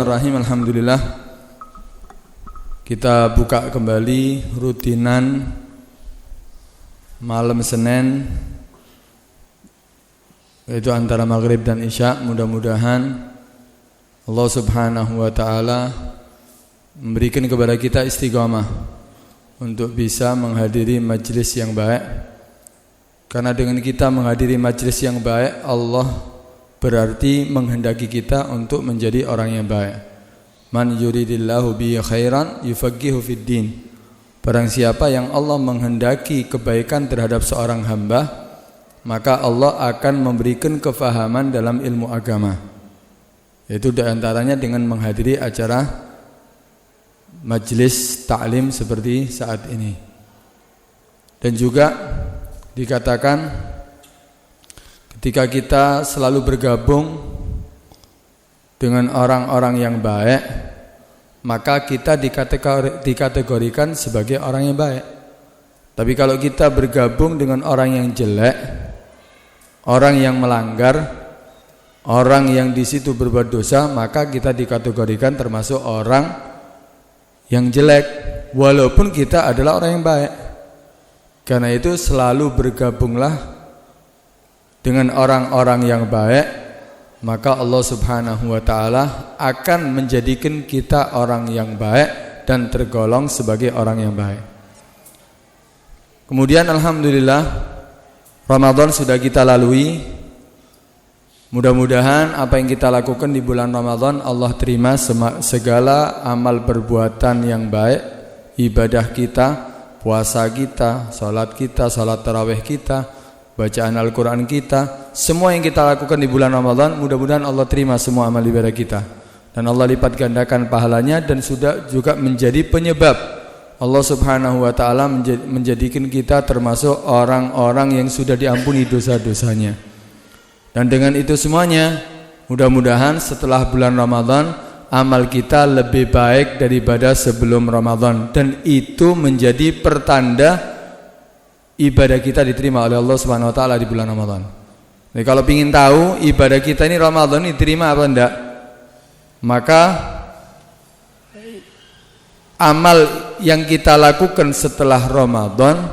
Bismillahirrahmanirrahim. Alhamdulillah. Kita buka kembali rutinan malam Senin, yaitu antara maghrib dan isya. Mudah-mudahan Allah subhanahu wa ta'ala memberikan kepada kita istiqamah untuk bisa menghadiri majlis yang baik. Karena dengan kita menghadiri majlis yang baik, Allah berarti menghendaki kita untuk menjadi orang yang baik. Man yuridillahu bihi khairan yufaqihu fid din. Barang siapa yang Allah menghendaki kebaikan terhadap seorang hamba, maka Allah akan memberikan kefahaman dalam ilmu agama. Yaitu diantaranya dengan menghadiri acara majlis ta'lim seperti saat ini. Dan juga dikatakan ketika kita selalu bergabung dengan orang-orang yang baik, maka kita dikategorikan sebagai orang yang baik. Tapi kalau kita bergabung dengan orang yang jelek, orang yang melanggar, orang yang di situ berbuat dosa, maka kita dikategorikan termasuk orang yang jelek, walaupun kita adalah orang yang baik. Karena itu selalu bergabunglah dengan orang-orang yang baik, maka Allah subhanahu wa ta'ala akan menjadikan kita orang yang baik dan tergolong sebagai orang yang baik. Kemudian alhamdulillah Ramadan sudah kita lalui. Mudah-mudahan apa yang kita lakukan di bulan Ramadan Allah terima segala amal perbuatan yang baik, ibadah kita, puasa kita, salat tarawih kita, bacaan Al-Quran kita, semua yang kita lakukan di bulan Ramadan, mudah-mudahan Allah terima semua amal ibadah kita, dan Allah lipat gandakan pahalanya, dan sudah juga menjadi penyebab Allah subhanahu wa ta'ala menjadikan kita termasuk orang-orang yang sudah diampuni dosa-dosanya. Dan dengan itu semuanya, mudah-mudahan setelah bulan Ramadan amal kita lebih baik daripada sebelum Ramadan, dan itu menjadi pertanda ibadah kita diterima oleh Allah Subhanahu wa taala di bulan Ramadan. Jadi kalau ingin tahu ibadah kita ini Ramadan diterima apa enggak, maka amal yang kita lakukan setelah Ramadan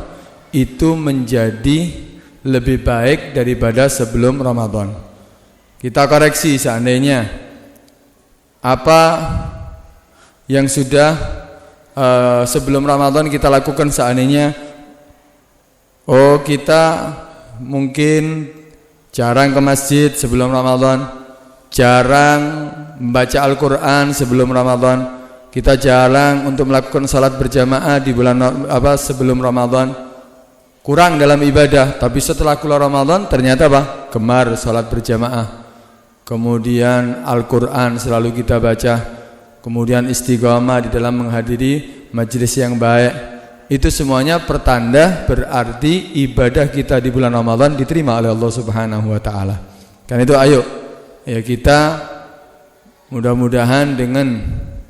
itu menjadi lebih baik daripada sebelum Ramadan. Kita koreksi seandainya apa yang sudah sebelum Ramadan kita lakukan, seandainya kita mungkin jarang ke masjid sebelum Ramadan, jarang membaca Al-Quran sebelum Ramadan, kita jarang untuk melakukan salat berjamaah di bulan sebelum Ramadan, kurang dalam ibadah. Tapi setelah keluar Ramadan ternyata gemar salat berjamaah, kemudian Al-Quran selalu kita baca, kemudian istiqamah di dalam menghadiri majlis yang baik. Itu semuanya pertanda berarti ibadah kita di bulan Ramadan diterima oleh Allah Subhanahu wa ta'ala. Karena itu ayo ya kita mudah-mudahan dengan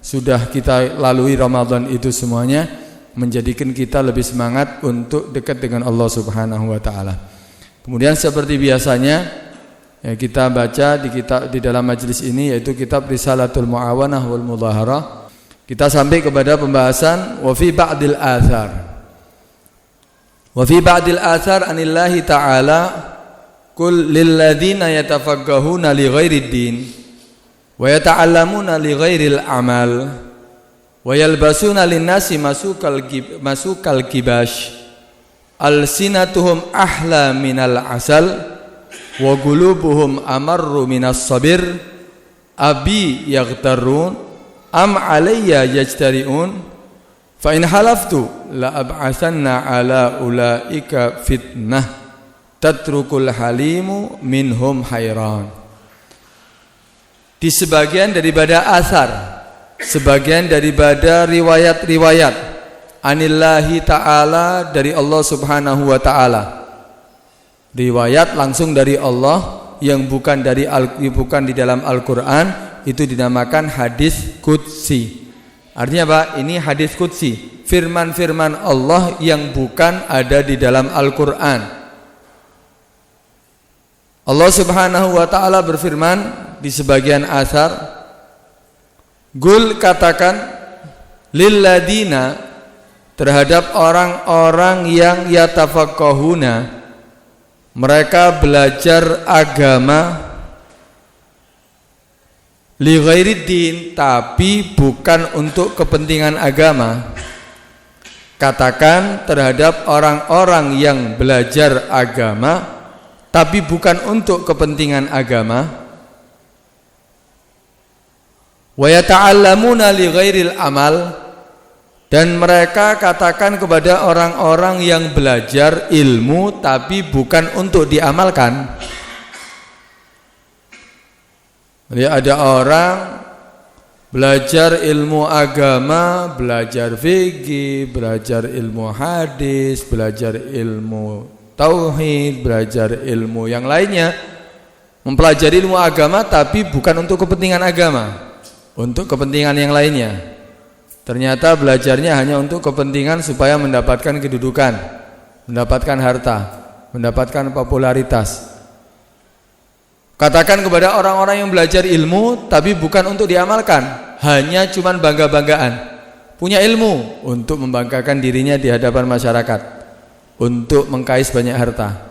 sudah kita lalui Ramadan itu semuanya menjadikan kita lebih semangat untuk dekat dengan Allah Subhanahu wa ta'ala. Kemudian seperti biasanya ya kita baca di dalam majlis ini, yaitu kitab Risalatul Mu'awanah wal Mudhaharah. Kita sampai kepada pembahasan wa fi ba'dil athar. Wa fi ba'dil athar anillahi ta'ala kul lil ladzina yatafaqqahuna li ghairid din wa yata'allamuna li ghairil amal wa yalbasuna lin-nasi masukal kibash alsinatuhum ahla minal asal wa qulubuhum amarru minas sabir abi yaghtarun am alayya yajtari'un fa in halaftu la ab'asanna ala ulaika fitnah tatrukul halimu minhum hayran. Di sebagian daripada asar, sebagian daripada riwayat-riwayat anillahi ta'ala, dari Allah subhanahu wa ta'ala, riwayat langsung dari Allah yang bukan di dalam Al-Quran, itu dinamakan hadis qudsi. Artinya apa? Ini hadis qudsi, firman-firman Allah yang bukan ada di dalam Al-Quran. Allah subhanahu wa ta'ala berfirman di sebagian asar, Gul katakan lilladina terhadap orang-orang yang yatafaqqahuna mereka belajar agama li ghairiddin tapi bukan untuk kepentingan agama. Katakan terhadap orang-orang yang belajar agama tapi bukan untuk kepentingan agama. Wa yata'allamuna li ghairil amal, dan mereka katakan kepada orang-orang yang belajar ilmu tapi bukan untuk diamalkan. Jadi ada orang belajar ilmu agama, belajar fikih, belajar ilmu hadis, belajar ilmu tauhid, belajar ilmu yang lainnya, mempelajari ilmu agama tapi bukan untuk kepentingan agama, untuk kepentingan yang lainnya. Ternyata belajarnya hanya untuk kepentingan supaya mendapatkan kedudukan, mendapatkan harta, mendapatkan popularitas. Katakan kepada orang-orang yang belajar ilmu tapi bukan untuk diamalkan, hanya cuman bangga-banggaan, punya ilmu untuk membanggakan dirinya di hadapan masyarakat, untuk mengkais banyak harta,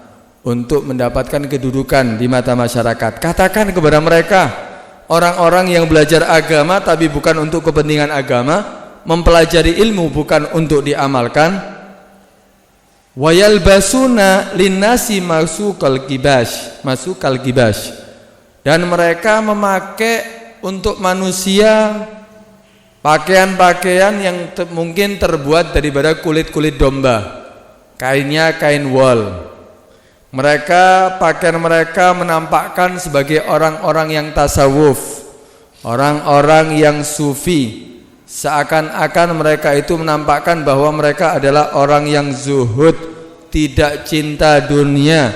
untuk mendapatkan kedudukan di mata masyarakat. Katakan kepada mereka, orang-orang yang belajar agama tapi bukan untuk kepentingan agama, mempelajari ilmu bukan untuk diamalkan, wayalbasuna linnasi masukal gibash, dan mereka memakai untuk manusia pakaian-pakaian yang mungkin terbuat daripada kulit-kulit domba, kainnya kain wol. Pakaian mereka menampakkan sebagai orang-orang yang tasawuf, orang-orang yang sufi. Seakan-akan mereka itu menampakkan bahwa mereka adalah orang yang zuhud, tidak cinta dunia.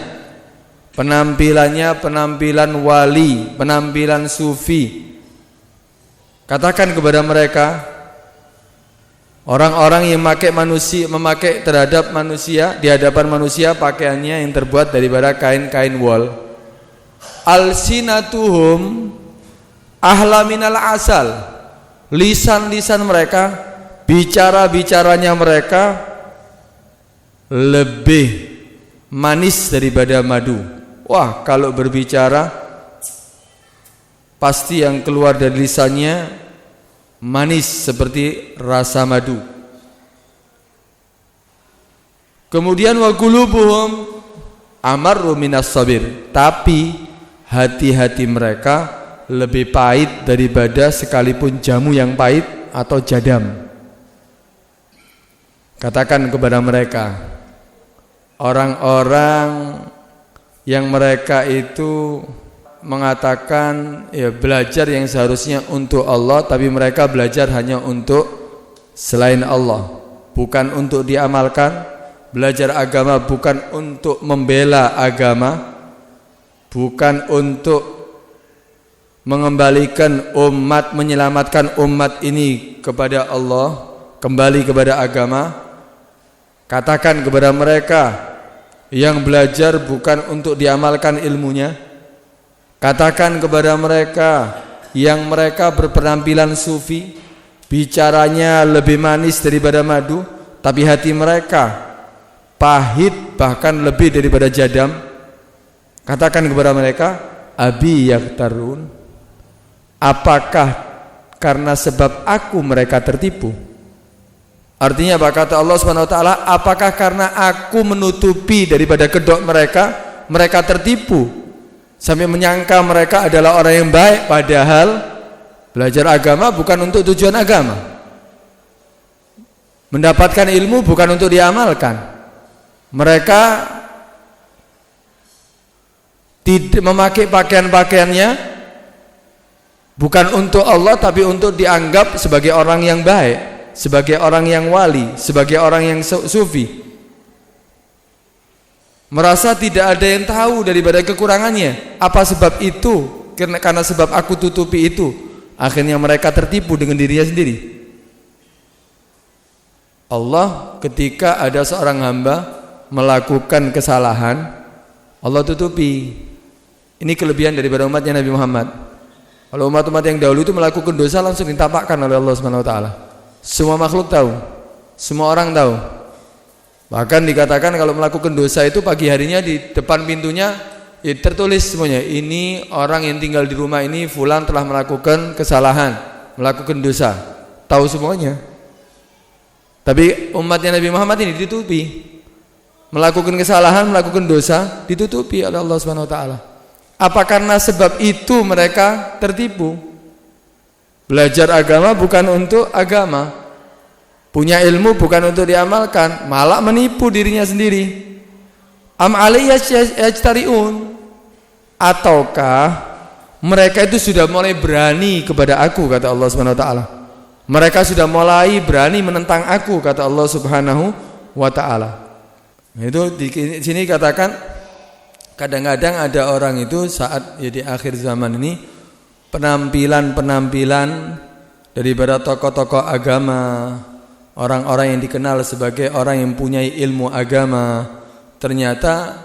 Penampilannya penampilan wali, penampilan sufi. Katakan kepada mereka, orang-orang yang memakai terhadap manusia, di hadapan manusia pakaiannya yang terbuat daripada kain-kain wol. Alsinatuhum ahla minal asal. Lisan-lisan mereka, bicara-bicaranya mereka lebih manis daripada madu. Wah, kalau berbicara pasti yang keluar dari lisannya manis seperti rasa madu. Kemudian wa qulubuhum amarru minas sabir, tapi hati-hati mereka lebih pahit daripada sekalipun jamu yang pahit atau jadam. Katakan kepada mereka, orang-orang yang mereka itu mengatakan ya belajar yang seharusnya untuk Allah, tapi mereka belajar hanya untuk selain Allah, bukan untuk diamalkan. Belajar agama bukan untuk membela agama, bukan untuk mengembalikan umat, menyelamatkan umat ini kepada Allah, kembali kepada agama. Katakan kepada mereka yang belajar bukan untuk diamalkan ilmunya. Katakan kepada mereka yang mereka berpenampilan sufi, bicaranya lebih manis daripada madu, tapi hati mereka pahit bahkan lebih daripada jadam. Katakan kepada mereka, abi yaktarun, apakah karena sebab aku mereka tertipu? Artinya apa? Kata Allah Subhanahu wa taala, apakah karena aku menutupi daripada kedok mereka, mereka tertipu sampai menyangka mereka adalah orang yang baik, padahal belajar agama bukan untuk tujuan agama. Mendapatkan ilmu bukan untuk diamalkan. Mereka tidak memakai pakaian-pakaiannya bukan untuk Allah, tapi untuk dianggap sebagai orang yang baik, sebagai orang yang wali, sebagai orang yang sufi. Merasa tidak ada yang tahu daripada kekurangannya. Apa sebab itu? Karena sebab aku tutupi itu, akhirnya mereka tertipu dengan dirinya sendiri. Allah ketika ada seorang hamba melakukan kesalahan, Allah tutupi. Ini kelebihan daripada umatnya Nabi Muhammad. Kalau umat-umat yang dahulu itu melakukan dosa langsung ditampakkan oleh Allah Subhanahu wa taala. Semua makhluk tahu, semua orang tahu. Bahkan dikatakan kalau melakukan dosa itu pagi harinya di depan pintunya ya, tertulis semuanya. Ini orang yang tinggal di rumah ini fulan telah melakukan kesalahan, melakukan dosa. Tahu semuanya. Tapi umatnya Nabi Muhammad ini ditutupi. Melakukan kesalahan, melakukan dosa ditutupi oleh Allah Subhanahu wa taala. Apa karena sebab itu mereka tertipu? Belajar agama bukan untuk agama, punya ilmu bukan untuk diamalkan, malah menipu dirinya sendiri. Am alayya yajtariun, ataukah mereka itu sudah mulai berani kepada aku, kata Allah Subhanahu wa taala. Mereka sudah mulai berani menentang aku, kata Allah Subhanahu wa taala. Itu di sini katakan kadang-kadang ada orang itu saat ya di akhir zaman ini penampilan-penampilan daripada tokoh-tokoh agama, orang-orang yang dikenal sebagai orang yang punya ilmu agama, ternyata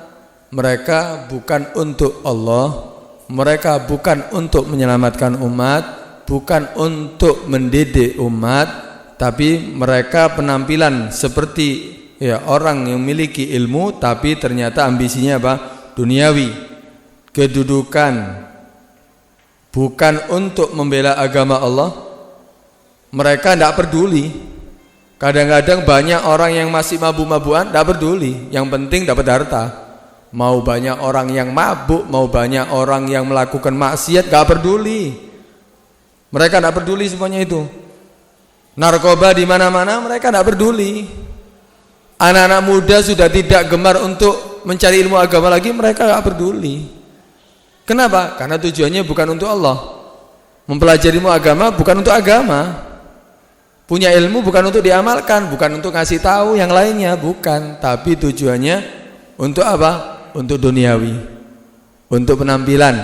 mereka bukan untuk Allah, mereka bukan untuk menyelamatkan umat, bukan untuk mendidik umat, tapi mereka penampilan seperti ya orang yang memiliki ilmu tapi ternyata ambisinya apa? Duniawi, kedudukan, bukan untuk membela agama Allah. Mereka tidak peduli. Kadang-kadang banyak orang yang masih mabuk-mabukan tidak peduli, yang penting dapat harta. Mau banyak orang yang mabuk, mau banyak orang yang melakukan maksiat, tidak peduli. Mereka tidak peduli semuanya itu. Narkoba di mana-mana mereka tidak peduli. Anak-anak muda sudah tidak gemar untuk mencari ilmu agama lagi, mereka gak peduli. Kenapa? Karena tujuannya bukan untuk Allah. Mempelajari ilmu agama bukan untuk agama. Punya ilmu bukan untuk diamalkan, bukan untuk ngasih tahu yang lainnya, bukan. Tapi tujuannya untuk apa? Untuk duniawi, untuk penampilan,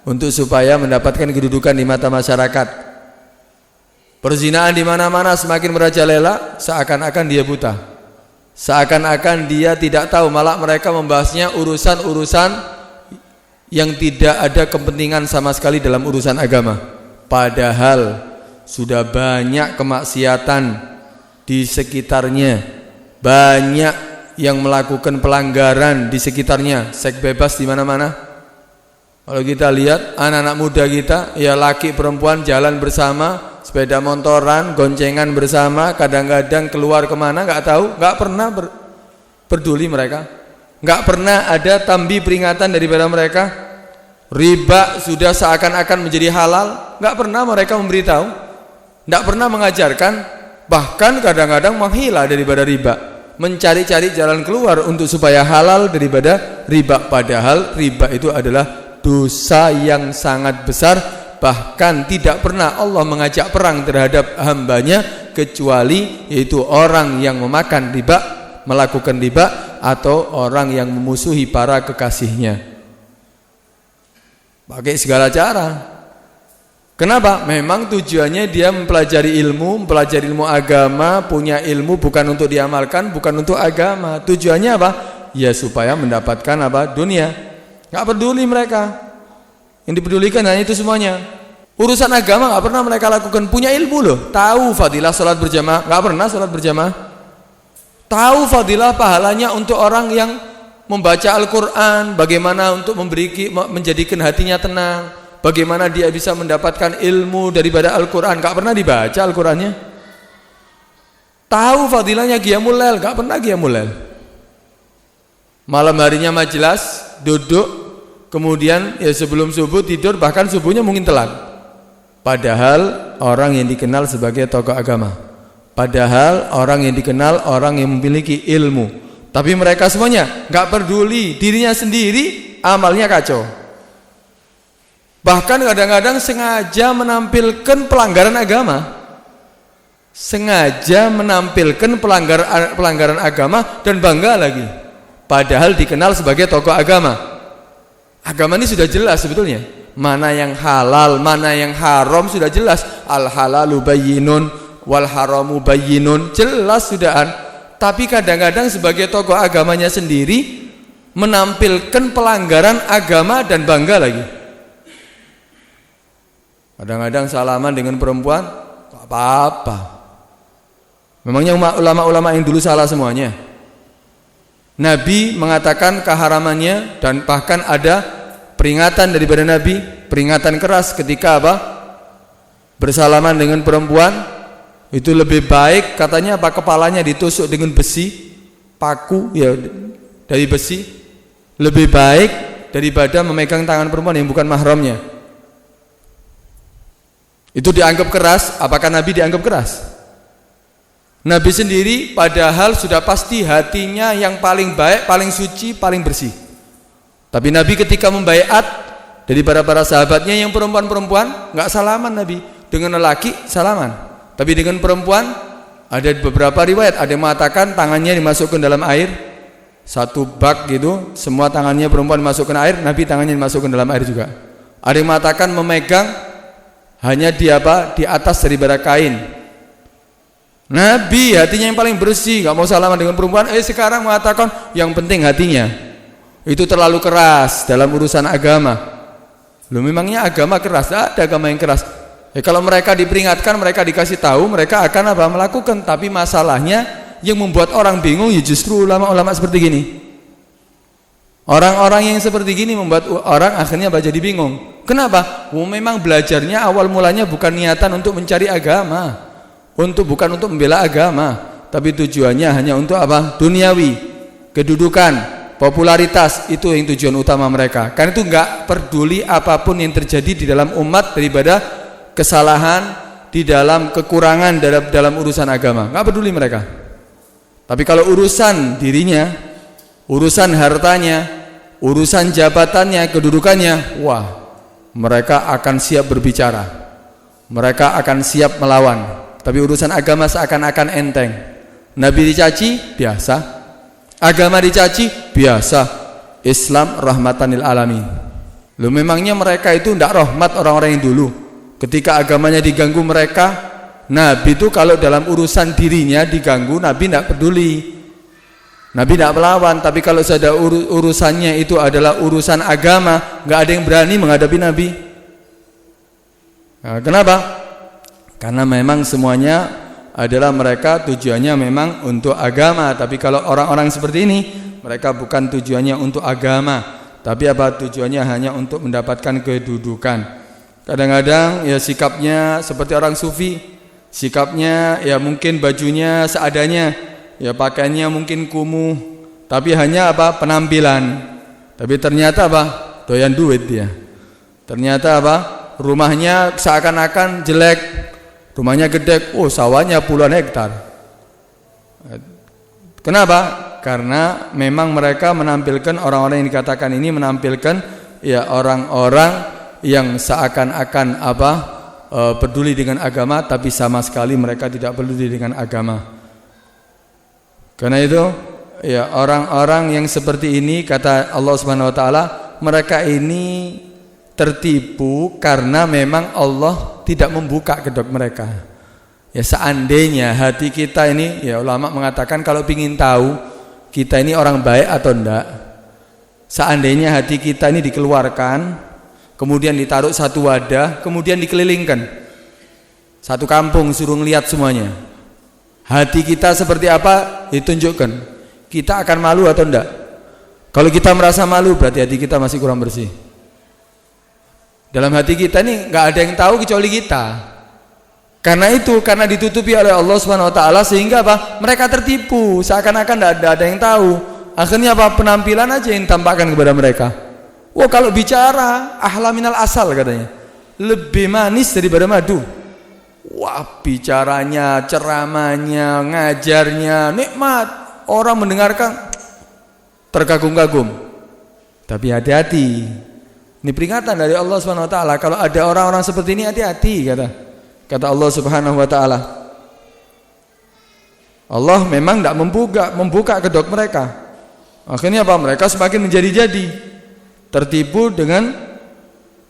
untuk supaya mendapatkan kedudukan di mata masyarakat. Perzinahan di mana-mana semakin merajalela, seakan-akan dia buta. Seakan-akan dia tidak tahu, malah mereka membahasnya urusan-urusan yang tidak ada kepentingan sama sekali dalam urusan agama. Padahal sudah banyak kemaksiatan di sekitarnya, banyak yang melakukan pelanggaran di sekitarnya, seks bebas di mana-mana. Kalau kita lihat anak-anak muda kita, ya laki perempuan jalan bersama, sepeda motoran, goncengan bersama, kadang-kadang keluar kemana nggak tahu, nggak pernah peduli mereka, nggak pernah ada tambi peringatan daripada mereka. Riba sudah seakan-akan menjadi halal, nggak pernah mereka memberitahu, nggak pernah mengajarkan, bahkan kadang-kadang menghila daripada riba, mencari-cari jalan keluar untuk supaya halal daripada riba. Padahal riba itu adalah dosa yang sangat besar. Bahkan tidak pernah Allah mengajak perang terhadap hambanya kecuali yaitu orang yang memakan riba, melakukan riba, atau orang yang memusuhi para kekasihnya. Pakai segala cara. Kenapa? Memang tujuannya dia mempelajari ilmu agama, punya ilmu bukan untuk diamalkan, bukan untuk agama. Tujuannya apa? Ya supaya mendapatkan apa? Dunia. Gak peduli mereka. Yang dipedulikan hanya itu semuanya. Urusan agama gak pernah mereka lakukan. Punya ilmu loh, tahu fadilah salat berjamaah, gak pernah salat berjamaah. Tahu fadilah pahalanya untuk orang yang membaca Al-Quran, bagaimana untuk menjadikan hatinya tenang, bagaimana dia bisa mendapatkan ilmu daripada Al-Quran. Gak pernah dibaca Al-Qurannya. Tahu fadilahnya Qiyamul Lail, gak pernah Qiyamul Lail. Malam harinya majelis, duduk, kemudian ya sebelum subuh tidur, bahkan subuhnya mungkin telat. Padahal orang yang dikenal sebagai tokoh agama, padahal orang yang dikenal orang yang memiliki ilmu, tapi mereka semuanya gak peduli dirinya sendiri, amalnya kacau. Bahkan kadang-kadang sengaja menampilkan pelanggaran agama, sengaja menampilkan pelanggaran agama dan bangga lagi, padahal dikenal sebagai tokoh agama. Agama ini sudah jelas sebetulnya, mana yang halal, mana yang haram sudah jelas. Al halalu bayyinun wal haramu bayyinun, jelas sudahan. Tapi kadang-kadang sebagai tokoh agamanya sendiri menampilkan pelanggaran agama dan bangga lagi. Kadang-kadang salaman dengan perempuan gak apa-apa. Memangnya ulama-ulama yang dulu salah semuanya? Nabi mengatakan keharamannya, dan bahkan ada peringatan daripada Nabi, peringatan keras ketika apa? Bersalaman dengan perempuan itu lebih baik, katanya apa, kepalanya ditusuk dengan besi, paku ya dari besi, lebih baik daripada memegang tangan perempuan yang bukan mahramnya. Itu dianggap keras. Apakah Nabi dianggap keras? Nabi sendiri padahal sudah pasti hatinya yang paling baik, paling suci, paling bersih. Tapi Nabi ketika membaiat dari para sahabatnya yang perempuan-perempuan nggak salaman Nabi. Dengan lelaki salaman. Tapi dengan perempuan ada beberapa riwayat, ada yang mengatakan tangannya dimasukkan dalam air, satu bak gitu, semua tangannya perempuan dimasukkan air, Nabi tangannya dimasukkan dalam air juga. Ada yang mengatakan memegang hanya di atas daripada kain. Nabi hatinya yang paling bersih, nggak mau salaman dengan perempuan. Sekarang mengatakan yang penting hatinya. Itu terlalu keras dalam urusan agama. Loh, memangnya agama keras? Ada agama yang keras. Kalau mereka diperingatkan, mereka dikasih tahu, mereka akan melakukan. Tapi masalahnya yang membuat orang bingung ya justru ulama-ulama seperti gini. Orang-orang yang seperti gini membuat orang akhirnya jadi bingung. Kenapa? Memang belajarnya awal mulanya bukan niatan untuk mencari agama, bukan untuk membela agama, tapi tujuannya hanya untuk apa? Duniawi, kedudukan, popularitas, itu yang tujuan utama mereka. Karena itu enggak peduli apapun yang terjadi di dalam umat daripada kesalahan, di dalam kekurangan dalam urusan agama, enggak peduli mereka. Tapi kalau urusan dirinya, urusan hartanya, urusan jabatannya, kedudukannya, wah, mereka akan siap berbicara, mereka akan siap melawan. Tapi urusan agama seakan-akan enteng. Nabi dicaci, biasa. Agama dicaci, biasa. Islam rahmatan lil alamin. Loh, memangnya mereka itu tidak rahmat orang-orang yang dulu? Ketika agamanya diganggu mereka, Nabi itu kalau dalam urusan dirinya diganggu, Nabi tidak peduli, Nabi tidak melawan. Tapi kalau sudah urusannya itu adalah urusan agama, nggak ada yang berani menghadapi Nabi. Nah, kenapa? Karena memang semuanya adalah mereka tujuannya memang untuk agama. Tapi kalau orang-orang seperti ini, mereka bukan tujuannya untuk agama, tapi tujuannya hanya untuk mendapatkan kedudukan. Kadang-kadang ya sikapnya seperti orang sufi, sikapnya ya mungkin bajunya seadanya, ya pakaiannya mungkin kumuh, tapi hanya penampilan. Tapi ternyata doyan duit dia. Ternyata rumahnya seakan-akan jelek, rumahnya gede, sawahnya puluhan hektar. Kenapa? Karena memang mereka menampilkan, orang-orang yang dikatakan ini menampilkan ya orang-orang yang seakan-akan peduli dengan agama, tapi sama sekali mereka tidak peduli dengan agama. Karena itu ya orang-orang yang seperti ini, kata Allah Subhanahu wa taala, mereka ini tertipu karena memang Allah tidak membuka kedok mereka. Ya seandainya hati kita ini, ya ulama mengatakan kalau ingin tahu kita ini orang baik atau enggak, seandainya hati kita ini dikeluarkan, kemudian ditaruh satu wadah, kemudian dikelilingkan satu kampung, suruh ngelihat semuanya, hati kita seperti apa ditunjukkan, kita akan malu atau enggak? Kalau kita merasa malu, berarti hati kita masih kurang bersih. Dalam hati kita ini nggak ada yang tahu kecuali kita. Karena itu, karena ditutupi oleh Allah Subhanahu wa taala, sehingga mereka tertipu, seakan-akan tidak ada yang tahu. Akhirnya penampilan aja yang tampakkan kepada mereka. Kalau bicara ahla minal asal katanya, lebih manis daripada madu. Bicaranya, ceramahnya, ngajarnya nikmat, orang mendengarkan terkagum-kagum. Tapi hati-hati, ini peringatan dari Allah Subhanahu wa taala. Kalau ada orang-orang seperti ini, hati-hati, kata Allah Subhanahu wa taala. Allah memang tidak membuka kedok mereka. Akhirnya mereka semakin menjadi-jadi, tertipu dengan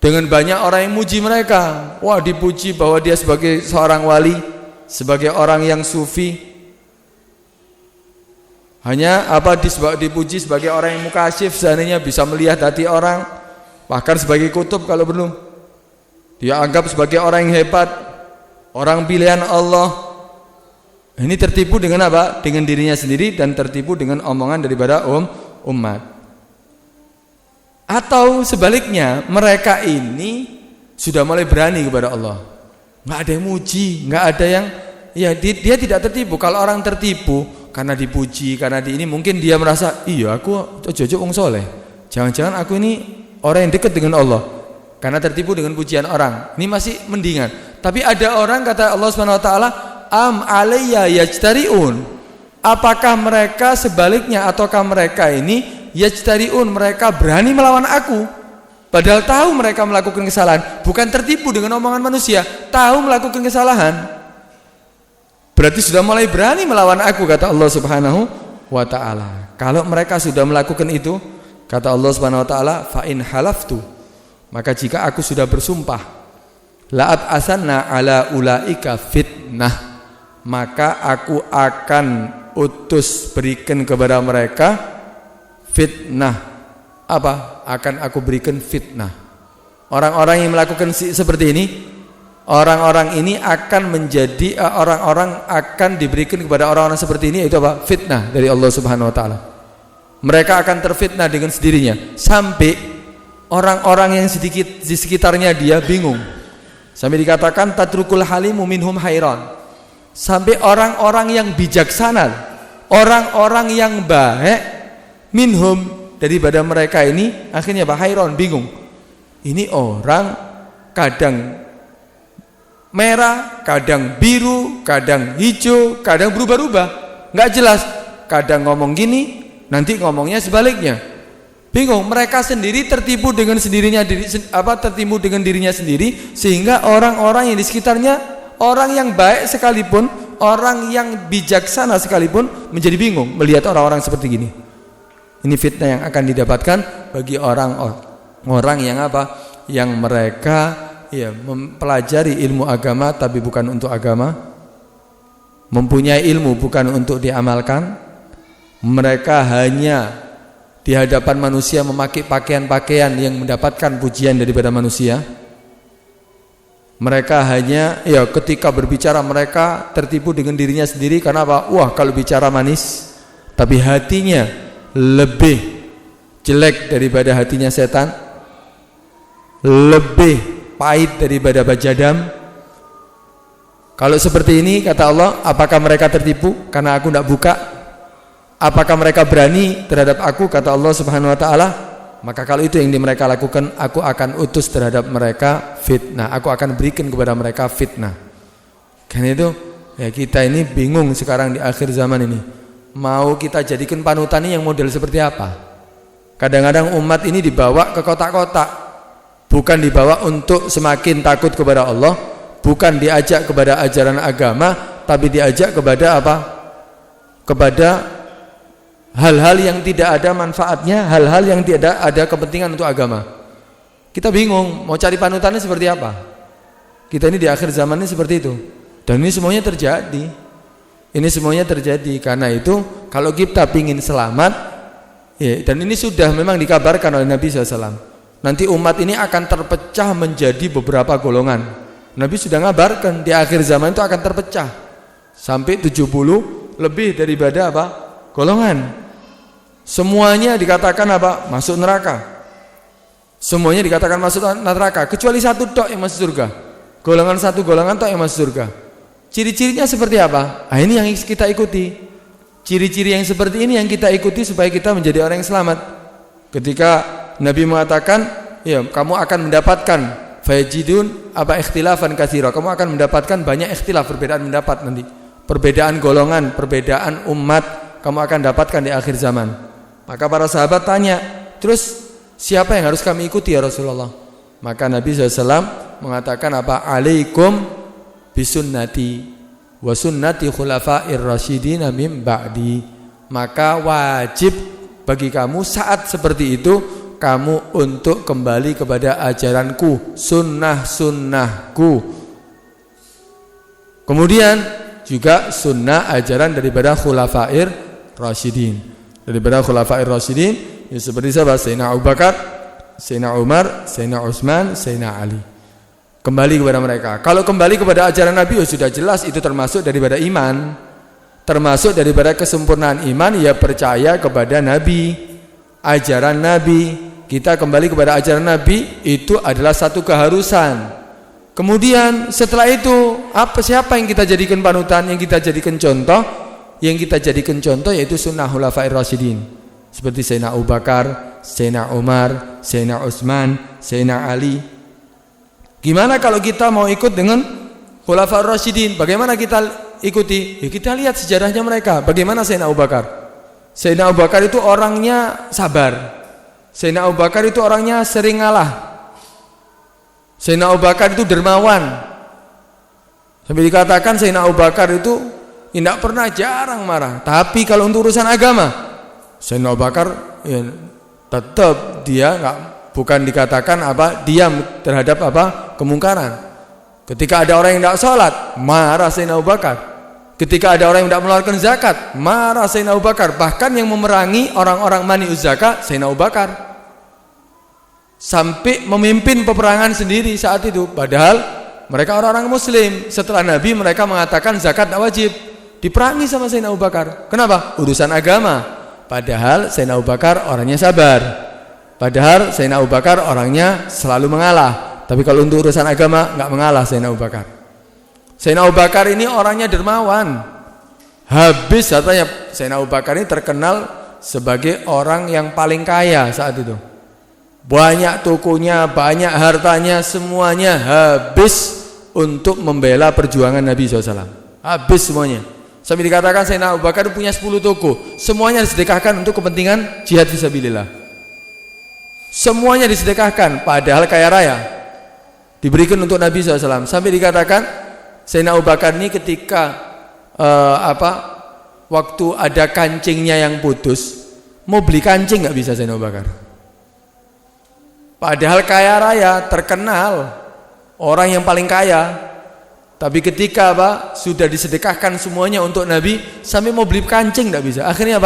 banyak orang yang muji mereka. Dipuji bahwa dia sebagai seorang wali, sebagai orang yang sufi. Hanya dipuji sebagai orang yang mukasyif, seandainya bisa melihat hati orang, bahkan sebagai kutub kalau perlu. dia anggap sebagai orang yang hebat, orang pilihan Allah. Ini tertipu dengan apa? Dengan dirinya sendiri dan tertipu dengan omongan daripada umat. Atau sebaliknya, mereka ini sudah mulai berani kepada Allah. Nggak ada yang muji, nggak ada yang, ya dia tidak tertipu. Kalau orang tertipu karena dipuji, karena ini mungkin dia merasa, iya aku ojo-ojo wong soleh. Jangan-jangan aku ini orang yang dekat dengan Allah. Karena tertipu dengan pujian orang. Ini masih mendingan. Tapi ada orang, kata Allah Subhanahu wa taala, am alayya yajtariun. Apakah mereka sebaliknya, ataukah mereka ini yajtariun, mereka berani melawan aku padahal tahu mereka melakukan kesalahan. Bukan tertipu dengan omongan manusia, tahu melakukan kesalahan, berarti sudah mulai berani melawan aku, kata Allah Subhanahu wa taala. Kalau mereka sudah melakukan itu, kata Allah Subhanahu wa taala, fa in halaftu, maka jika aku sudah bersumpah, la'at asanna ala ulaika fitnah, maka aku akan utus, berikan kepada mereka fitnah. Apa? Akan aku berikan fitnah. Orang-orang yang melakukan seperti ini, orang-orang ini akan menjadi orang-orang akan diberikan kepada orang-orang seperti ini, itu apa? Fitnah dari Allah Subhanahu wa taala. Mereka akan terfitnah dengan sendirinya, sampai orang-orang yang sedikit di sekitarnya dia bingung. Sampai dikatakan tatrukul halimu minhum hairan. Sampai orang-orang yang bijaksana, orang-orang yang baik, minhum, daripada mereka ini, akhirnya hairan, bingung. Ini orang kadang merah, kadang biru, kadang hijau, kadang berubah-ubah, nggak jelas. Kadang ngomong gini, nanti ngomongnya sebaliknya. Bingung. Mereka sendiri tertipu dengan tertipu dengan dirinya sendiri, sehingga orang-orang yang di sekitarnya, orang yang baik sekalipun, orang yang bijaksana sekalipun, menjadi bingung melihat orang-orang seperti gini. Ini fitnah yang akan didapatkan bagi orang-orang yang apa? Yang mereka mempelajari ilmu agama tapi bukan untuk agama, mempunyai ilmu bukan untuk diamalkan. Mereka hanya di hadapan manusia memakai pakaian-pakaian yang mendapatkan pujian daripada manusia. Mereka hanya ketika berbicara mereka tertipu dengan dirinya sendiri. Karena apa? Wah, kalau bicara manis, tapi hatinya lebih jelek daripada hatinya setan, lebih pahit daripada bajadam. Kalau seperti ini, kata Allah, apakah mereka tertipu karena aku tidak buka? Apakah mereka berani terhadap aku, kata Allah Subhanahu wa taala? Maka kalau itu yang mereka lakukan, aku akan utus terhadap mereka fitnah. Aku akan berikan kepada mereka fitnah. Karena itu kita ini bingung sekarang di akhir zaman ini. Mau kita jadikan panutan ini yang model seperti apa? Kadang-kadang umat ini dibawa ke kotak-kotak, bukan dibawa untuk semakin takut kepada Allah, bukan diajak kepada ajaran agama, tapi diajak kepada apa? Kepada hal-hal yang tidak ada manfaatnya, hal-hal yang tidak ada kepentingan untuk agama. Kita bingung mau cari panutannya seperti apa. Kita ini di akhir zaman ini seperti itu. Dan ini semuanya terjadi. Ini semuanya terjadi. Karena itu kalau kita ingin selamat, dan ini sudah memang dikabarkan oleh Nabi SAW, nanti umat ini akan terpecah menjadi beberapa golongan. Nabi sudah ngabarkan di akhir zaman itu akan terpecah sampai 70 lebih daripada apa? Golongan. Semuanya dikatakan apa? Masuk neraka. Semuanya dikatakan masuk neraka kecuali satu tok yang masuk surga. Golongan satu golongan tok yang masuk surga. Ciri-cirinya seperti apa? Ini yang kita ikuti. Ciri-ciri yang seperti ini yang kita ikuti supaya kita menjadi orang yang selamat. Ketika Nabi mengatakan, kamu akan mendapatkan fayajidun ikhtilafan katsira. Kamu akan mendapatkan banyak ikhtilaf, perbedaan pendapat nanti. Perbedaan golongan, perbedaan umat kamu akan dapatkan di akhir zaman. Maka para sahabat tanya, terus siapa yang harus kami ikuti ya Rasulullah? Maka Nabi SAW mengatakan apa? Alaikum bisunnati wa sunnati khulafa'ir rasyidin min ba'di. Maka wajib bagi kamu saat seperti itu kamu untuk kembali kepada ajaranku, sunnah-sunnahku. Kemudian juga sunnah ajaran daripada khulafa'ir rasyidin. Daripada khulafa'ir rasyidin seperti siapa? Sayyidina Abu Bakar, Sayyidina Umar, Sayyidina Utsman, Sayyidina Ali. Kembali kepada mereka. Kalau kembali kepada ajaran Nabi, ya sudah jelas itu termasuk daripada iman. Termasuk daripada kesempurnaan iman, ya percaya kepada Nabi, ajaran Nabi. Kita kembali kepada ajaran Nabi, itu adalah satu keharusan. Kemudian setelah itu, siapa yang kita jadikan panutan, yang kita jadikan contoh? Yang kita jadikan contoh yaitu sunnah khulafair rasyidin. Seperti Sayyidina Abu Bakar, Sayyidina Umar, Sayyidina Utsman, Sayyidina Ali. Gimana kalau kita mau ikut dengan khulafaur rasyidin? Bagaimana kita ikuti? Ya kita lihat sejarahnya mereka. Bagaimana Sayyidina Abu Bakar? Sayyidina Abu Bakar itu orangnya sabar. Sayyidina Abu Bakar itu orangnya sering ngalah. Sayyidina Abu Bakar itu dermawan. Sampai dikatakan Sayyidina Abu Bakar itu tidak pernah, jarang marah. Tapi kalau untuk urusan agama, Sayyidina Abu Bakar ya, tetap dia bukan dikatakan diam terhadap kemungkaran. Ketika ada orang yang tidak sholat, marah Sayyidina Abu Bakar. Ketika ada orang yang tidak mengeluarkan zakat, marah Sayyidina Abu Bakar. Bahkan yang memerangi orang-orang mani'uz zakat, Sayyidina Abu Bakar. Sampai memimpin peperangan sendiri saat itu. Padahal mereka orang-orang muslim. Setelah Nabi mereka mengatakan zakat tidak wajib, diperangi sama Sayyidina Abu Bakar. Kenapa? Urusan agama. Padahal Sayyidina Abu Bakar orangnya sabar. Padahal Sayyidina Abu Bakar orangnya selalu mengalah. Tapi kalau untuk urusan agama enggak mengalah Sayyidina Abu Bakar. Sayyidina Abu Bakar ini orangnya dermawan. Habis katanya Sayyidina Abu Bakar ini terkenal sebagai orang yang paling kaya saat itu. Banyak tokonya, banyak hartanya, semuanya habis untuk membela perjuangan Nabi SAW. Habis semuanya. Sampai dikatakan Sayyidina Abu Bakar punya 10 toko. Semuanya disedekahkan untuk kepentingan jihad fisabilillah. Semuanya disedekahkan, padahal kaya raya. Diberikan untuk Nabi SAW. Sampai dikatakan Sayyidina Abu Bakar ini ketika waktu ada kancingnya yang putus, mau beli kancing nggak bisa Sayyidina Abu Bakar. Padahal kaya raya, terkenal, orang yang paling kaya. Tapi ketika sudah disedekahkan semuanya untuk Nabi, sampai mau beli kancing nggak bisa. Akhirnya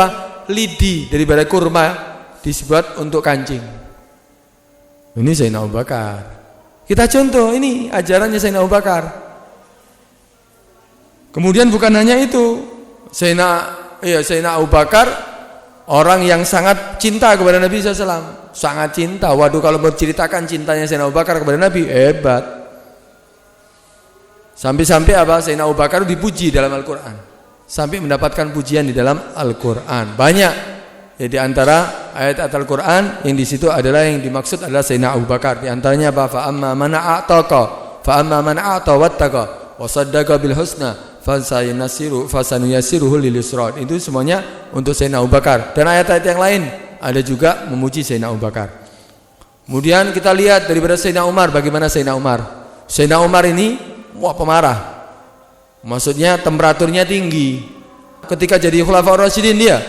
lidi daripada kurma dibuat untuk kancing. Ini Sayyidina Abu Bakar. Kita contoh, ini ajarannya Sayyidina Abu Bakar. Kemudian bukan hanya itu, Sayyidina Abu Bakar orang yang sangat cinta kepada Nabi SAW. Sangat cinta. Waduh, kalau menceritakan cintanya Sayyidina Abu Bakar kepada Nabi, hebat. Sampai-sampai Sayyidina Abu Bakar dipuji dalam Al-Quran. Sampai mendapatkan pujian di dalam Al-Quran. Banyak. Di antara ayat Al-Quran yang di situ adalah yang dimaksud adalah Sayyidina Abu Bakar. Di antaranya fa amma man a'ta wattaqa wa saddaqa bil husna fasanuyassiruhu lil yusra. Itu semuanya untuk Sayyidina Abu Bakar. Dan ayat-ayat yang lain ada juga memuji Sayyidina Abu Bakar. Kemudian kita lihat daripada Sayyidina Umar, bagaimana Sayyidina Umar. Sayyidina Umar ini pemarah. Maksudnya temperaturnya tinggi. Ketika jadi khulafaur rasyidin dia,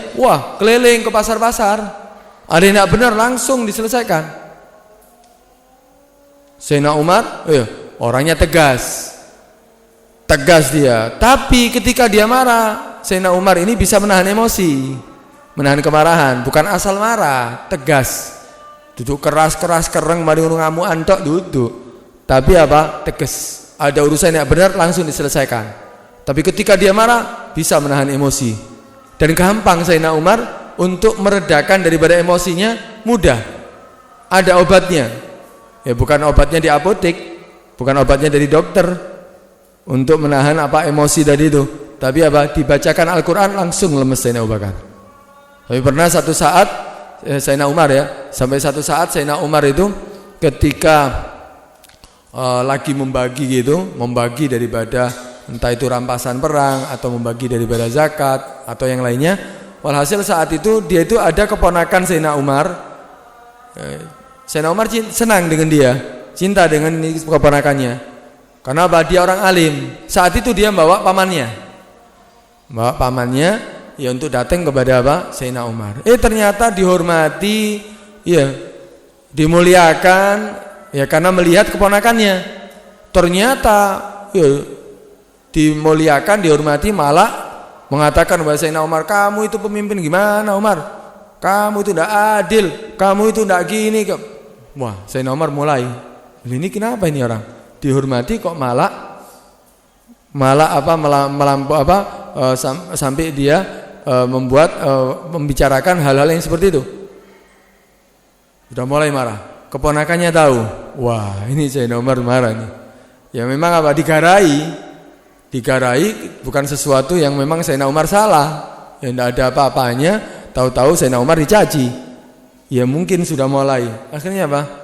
keliling ke pasar-pasar. Ada yang tidak benar langsung diselesaikan. Sayyidina Umar, orangnya tegas. Tegas dia. Tapi ketika dia marah, Sayyidina Umar ini bisa menahan emosi, menahan kemarahan, bukan asal marah, tegas. Duduk keras-keras kereng mari ngamuk antok duduk. Tapi tegas. Ada urusan yang benar langsung diselesaikan. Tapi ketika dia marah bisa menahan emosi. Dan gampang Sayyidina Umar untuk meredakan daripada emosinya, mudah. Ada obatnya. Ya bukan obatnya di apotek, bukan obatnya dari dokter untuk menahan emosi tadi itu. Tapi dibacakan Al-Quran langsung lemes Sayyidina Abu Bakar. Tapi pernah satu saat Sayyidina Umar sampai satu saat Sayyidina Umar itu ketika lagi membagi daripada entah itu rampasan perang atau membagi daripada zakat atau yang lainnya. Walhasil saat itu dia itu ada keponakan Sayyidina Umar. Sayyidina Umar senang dengan dia, cinta dengan keponakannya. Karena dia orang alim. Saat itu dia bawa pamannya ya untuk datang kepada Sayyidina Umar. Ternyata dihormati, dimuliakan ya karena melihat keponakannya. Ternyata dimuliakan, dihormati, malah mengatakan kepada Sayyidina Umar, kamu itu pemimpin gimana Umar? Kamu itu tidak adil, kamu itu tidak gini. Wah, Sayyidina Umar mulai, ini kenapa ini orang? dihormati kok malah sampai dia membicarakan hal-hal yang seperti itu. Sudah mulai marah. Keponakannya tahu, wah ini Sayyidina Umar marah nih. Ya memang digarai bukan sesuatu yang memang Sayyidina Umar salah. Ya tidak ada apa-apanya, tahu-tahu Sayyidina Umar dicaci. Ya mungkin sudah mulai. Akhirnya apa?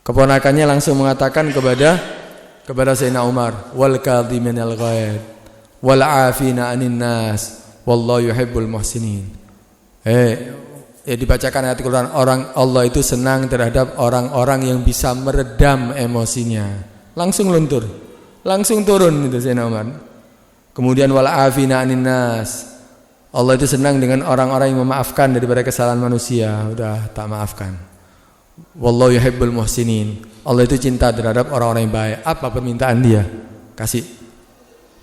Keponakannya langsung mengatakan kepada Sayyidina Umar, wal kadhiminal ghaid wal 'afina 'anil nas wallahu yuhibbul muhsinin. Dibacakan ayat Quran, Allah itu senang terhadap orang-orang yang bisa meredam emosinya. Langsung luntur, langsung turun itu Sayyidina Umar. Kemudian wal 'afina 'anil nas, Allah itu senang dengan orang-orang yang memaafkan daripada kesalahan manusia. Udah tak maafkan. Wallahu yuhibbul muhsinin, Allah itu cinta terhadap orang-orang yang baik. Apa permintaan dia? Kasih.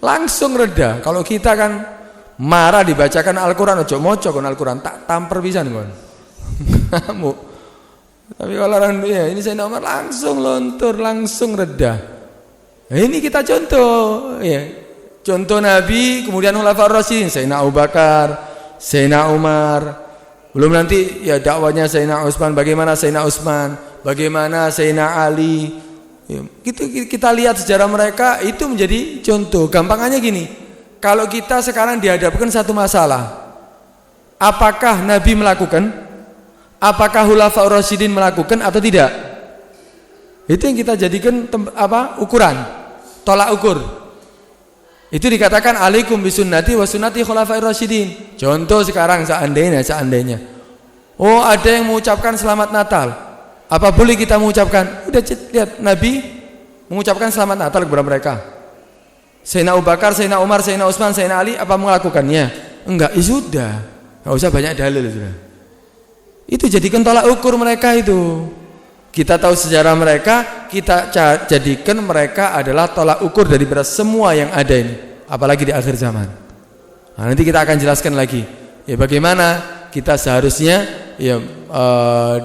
Langsung reda. Kalau kita kan marah dibacakan Al-Quran, ojo moco kon Al-Quran, tak tampar pisan kon. Kamu. Tapi kalau orang dia ini Sayyidina Umar langsung lontur, langsung reda. Nah, ini kita contoh, ya. Contoh Nabi, kemudian Khulafaur Rasyidin, Sayyidina Abu Bakar, Sayyidina Umar. Belum nanti ya dakwanya Sayyidina Utsman, bagaimana Sayyidina Utsman, bagaimana Sayyidina Ali. Ya, kita lihat sejarah mereka itu menjadi contoh. Gampangannya gini, kalau kita sekarang dihadapkan satu masalah, apakah Nabi melakukan? Apakah Khulafaur Rasyidin melakukan atau tidak? Itu yang kita jadikan ukuran, tolak ukur. Itu dikatakan alaikum bisunnati wa sunnati khulafair rasyidin. Contoh sekarang seandainya. Oh, ada yang mengucapkan selamat Natal. Apa boleh kita mengucapkan? Udah lihat Nabi mengucapkan selamat Natal kepada mereka. Sayyidina Abu Bakar, Sayyidina Umar, Sayyidina Utsman, Sayyidina Ali apa melakukannya? Enggak, ya sudah. Enggak usah banyak dalil sudah. Itu jadikan tolak ukur mereka itu. Kita tahu sejarah mereka, kita jadikan mereka adalah tolak ukur daripada semua yang ada ini, apalagi di akhir zaman. Nah, nanti kita akan jelaskan lagi, ya bagaimana kita seharusnya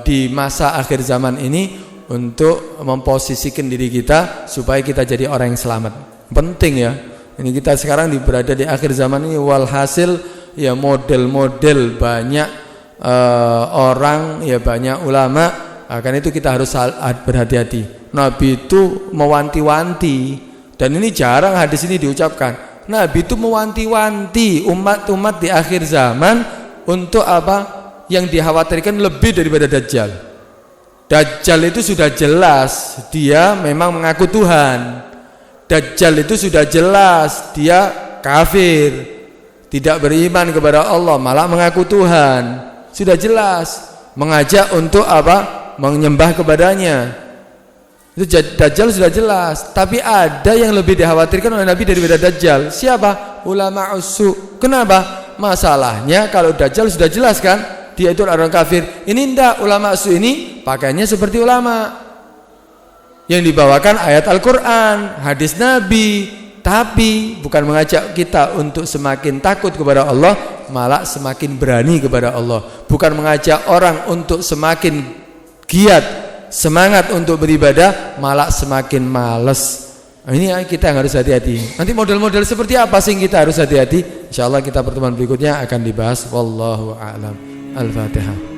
di masa akhir zaman ini untuk memposisikan diri kita supaya kita jadi orang yang selamat. Penting ya. Ini kita sekarang berada di akhir zaman ini, walhasil ya model-model banyak orang, ya banyak ulama. Karena itu kita harus berhati-hati. Nabi itu mewanti-wanti, dan ini jarang hadis ini diucapkan. Nabi itu mewanti-wanti umat-umat di akhir zaman untuk apa yang dikhawatirkan lebih daripada Dajjal. Dajjal itu sudah jelas dia memang mengaku Tuhan. Dajjal itu sudah jelas dia kafir, tidak beriman kepada Allah, malah mengaku Tuhan. Sudah jelas mengajak untuk apa? Menyembah kepadanya. Itu Dajjal sudah jelas. Tapi ada yang lebih dikhawatirkan oleh Nabi daripada Dajjal. Siapa? Ulama usu. Kenapa? Masalahnya kalau Dajjal sudah jelas kan, dia itu orang kafir. Ini enggak, ulama usu ini pakainya seperti ulama yang dibawakan ayat Al-Quran, hadis Nabi, tapi bukan mengajak kita untuk semakin takut kepada Allah, malah semakin berani kepada Allah. Bukan mengajak orang untuk semakin giat, semangat untuk beribadah, malah semakin malas. Ini kita yang harus hati-hati. Nanti model-model seperti apa sih kita harus hati-hati? Insyaallah kita pertemuan berikutnya akan dibahas. Wallahu a'lam. Al-Fatihah.